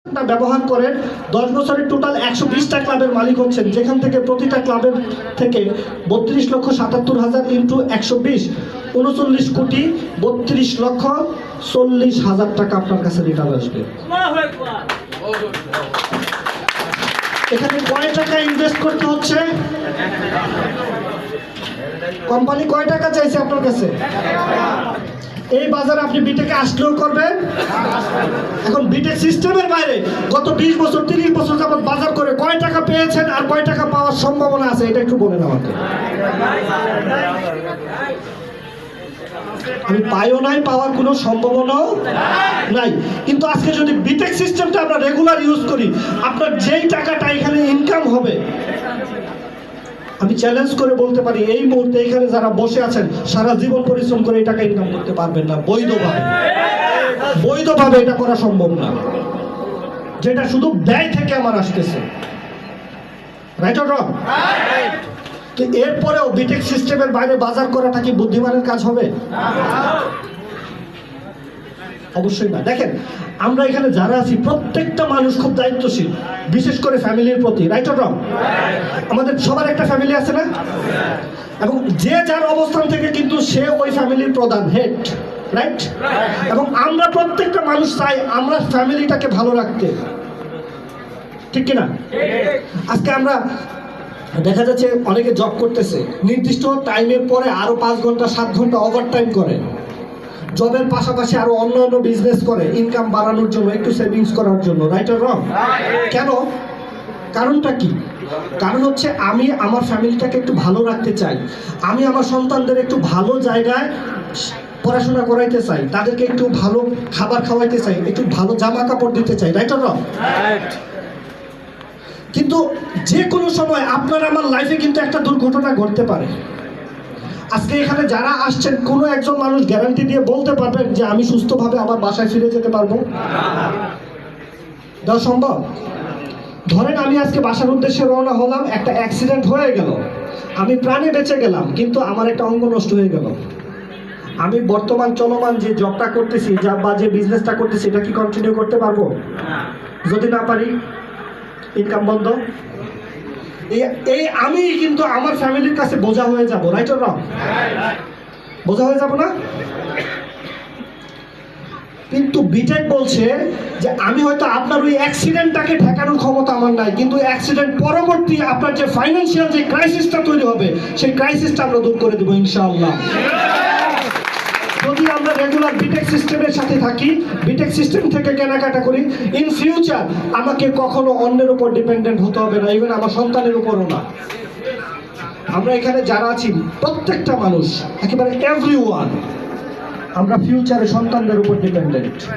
ব্যবহার করেন 10 বছরের টোটাল 120টা ক্লাবের মালিক হচ্ছেন, যেখান থেকে প্রতিটা ক্লাবের থেকে 32,77,000 ইন্টু 120 39 কোটি 32,40,000 টাকা আপনার কাছে রিটার্ন আসবে। এখানে কয় টাকা ইনভেস্ট করতে হচ্ছে? কোম্পানি কয় টাকা চাইছে আপনার কাছে? এই বাজারে আপনি বিটেকে আসলেও করবেন। এখন বিটেক সিস্টেমের বাইরে গত 20 বছর 30 বছর যাবত বাজার করে কয় টাকা পেয়েছেন আর কয় টাকা পাওয়ার সম্ভাবনা আছে এটা একটু বলেন আমাকে। আমি পাইও নাই, পাওয়ার কোনো সম্ভাবনাও নাই। কিন্তু আজকে যদি বিটেক সিস্টেমটা আমরা রেগুলার ইউজ করি, আপনার যেই টাকাটা এখানে ইনকাম হবে, আমি চ্যালেঞ্জ করে বলতে পারি এই মুহূর্তে এখানে যারা বসে আছেন সারা জীবন পরিশ্রম করে এই টাকা ইনকাম করতে পারবেন না বৈধভাবে এটা করা সম্ভব না, যেটা শুধু ব্যয় থেকে আমার আসতেছে। Right or wrong? তো এরপরেও বিটেক সিস্টেমের বাইরে বাজার করাটা কি বুদ্ধিমানের কাজ হবে? অবশ্যই না। দেখেন, আমরা এখানে যারা আছি প্রত্যেকটা মানুষ খুব দায়িত্বশীল, বিশেষ করে ফ্যামিলির প্রতি। Right or wrong? আমাদের সবার একটা ফ্যামিলি আছে না? এবং যে যার অবস্থান থেকে কিন্তু সে ওই ফ্যামিলির প্রধান, হেড। রাইট? এবং আমরা প্রত্যেকটা মানুষ চাই আমরা ফ্যামিলিটাকে ভালো রাখতে, ঠিক কিনা? আজকে আমরা দেখা যাচ্ছে অনেকে জব করতেছে, নির্দিষ্ট টাইমের পরে আরো 5 ঘন্টা 7 ঘন্টা ওভার টাইম করে, জবের পাশাপাশি আরো অন্যান্য বিজনেস করে ইনকাম বাড়ানোর জন্য, একটু সেভিংস করার জন্য। Right or wrong? কেন? কারণটা কি? কারণ হচ্ছে আমি আমার ফ্যামিলিটাকে একটু ভালো রাখতে চাই, আমি আমার সন্তানদের একটু ভালো জায়গায় পড়াশোনা করাইতে চাই, তাদেরকে একটু ভালো খাবার খাওয়াইতে চাই, একটু ভালো জামা কাপড় দিতে চাই। Right or wrong? কিন্তু যে কোনো সময় আপনার আমার লাইফে কিন্তু একটা দুর্ঘটনা ঘটতে পারে। আজকে এখানে যারা আসছেন কোনো একজন মানুষ গ্যারান্টি দিয়ে বলতে পারবেন যে আমি সুস্থভাবে আমার বাসায় ফিরে যেতে পারবো? দেওয়া সম্ভব? ধরেন আমি আজকে বাসার উদ্দেশ্যে রওনা হলাম, একটা অ্যাক্সিডেন্ট হয়ে গেল, আমি প্রাণে বেঁচে গেলাম কিন্তু আমার একটা অঙ্গ নষ্ট হয়ে গেল। আমি বর্তমান চলমান যে জবটা করতেছি বা যে বিজনেসটা করতেছি এটা কি কন্টিনিউ করতে পারবো? যদি না পারি, ইনকাম বন্ধ। এই আমি কিন্তু আমার ফ্যামিলির কাছে বোঝা হয়ে যাব। Right or wrong? বোঝা হয়ে যাব না? কিন্তু বিটেক বলছে যে আমি হয়তো আপনার ওই অ্যাক্সিডেন্টটাকে ঠেকানোর ক্ষমতা আমার নাই, কিন্তু অ্যাক্সিডেন্ট পরবর্তী আপনার যে ফাইন্যান্সিয়াল যে ক্রাইসিসটা তৈরি হবে সেই ক্রাইসিসটা আমরা দূর করে দেবো ইনশাআল্লাহ। যদি আমরা রেগুলার বিটেক সিস্টেমের সাথে থাকি, বিটেক সিস্টেম থেকে কেনাকাটা করি, ইন ফিউচার আমাকে কখনো অন্যের উপর ডিপেন্ডেন্ট হতে হবে না, ইভেন আমার সন্তানের উপরও না। আমরা এখানে যারা আছি প্রত্যেকটা মানুষ, একেবারে এভরিওয়ান, আমরা ফিউচারে সন্তানদের উপর ডিপেন্ডেন্ট।